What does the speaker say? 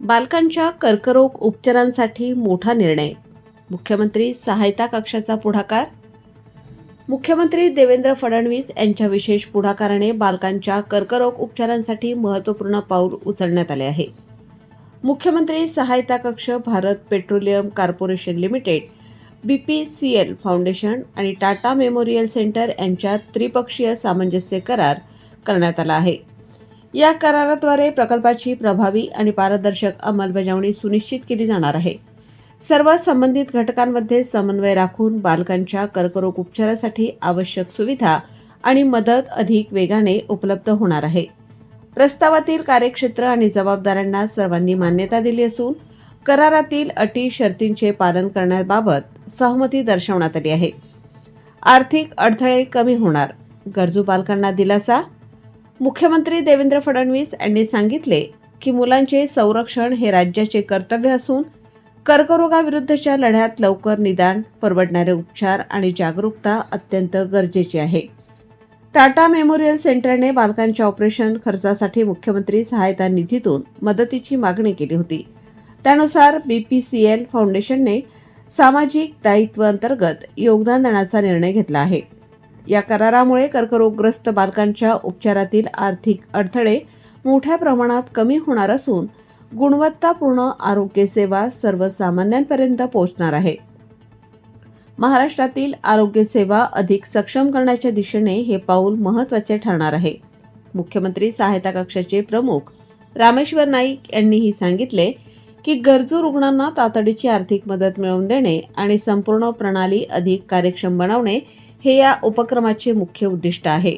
बालकांच्या कर्करोग उपचारांसाठी मोठा निर्णय. मुख्यमंत्री सहायता कक्षाचा पुढाकार. मुख्यमंत्री देवेंद्र फडणवीस यांच्या विशेष पुढाकाराने बालकांच्या कर्करोग उपचारांसाठी महत्त्वपूर्ण पाऊल उचलण्यात आले आहे. मुख्यमंत्री सहायता कक्ष, Bharat petroleum corporation limited, BPCL foundation आणि टाटा मेमोरियल सेंटर यांच्यात त्रिपक्षीय सामंजस्य करार करण्यात आला आहे. या कराराद्वारे प्रकल्पाची प्रभावी आणि पारदर्शक अंमलबजावणी सुनिश्चित केली जाणार आहे. सर्व संबंधित घटकांमध्ये समन्वय राखून बालकांच्या कर्करोग उपचारासाठी आवश्यक सुविधा आणि मदत अधिक वेगाने उपलब्ध होणार आहे. प्रस्तावातील कार्यक्षेत्र आणि जबाबदाऱ्यांना सर्वांनी मान्यता दिली असून करारातील अटी शर्तींचे पालन करण्याबाबत सहमती दर्शवण्यात आली आहे. आर्थिक अडथळे कमी होणार, गरजू बालकांना दिलासा. मुख्यमंत्री देवेंद्र फडणवीस यांनी सांगितले की मुलांचे संरक्षण हे राज्याचे कर्तव्य असून कर्करोगाविरुद्धच्या लढ्यात लवकर निदान, परवडणारे उपचार आणि जागरूकता अत्यंत गरजेची आहे. टाटा मेमोरियल सेंटरने बालकांच्या ऑपरेशन खर्चासाठी मुख्यमंत्री सहायता निधीतून मदतीची मागणी केली होती. त्यानुसार BPCL फाउंडेशनने सामाजिक दायित्व अंतर्गत योगदान देण्याचा निर्णय घेतला आहे. या करारामुळे कर्करोगग्रस्त बालकांच्या उपचारातील आर्थिक अडथळे मोठ्या प्रमाणात कमी होणार असून गुणवत्तापूर्ण आरोग्य सेवा सर्वसामान्यांपर्यंत पोहोचणार आहे. महाराष्ट्रातील आरोग्य सेवा अधिक सक्षम करण्याच्या दिशेने हे पाऊल महत्त्वाचे ठरणार आहे. मुख्यमंत्री सहायता कक्षाचे प्रमुख रामेश्वर नाईक यांनीही सांगितले की गरजू रुग्णांना तातडीची आर्थिक मदत मिळवून देणे आणि संपूर्ण प्रणाली अधिक कार्यक्षम बनवणे हे या उपक्रमाचे मुख्य उद्दिष्ट आहे.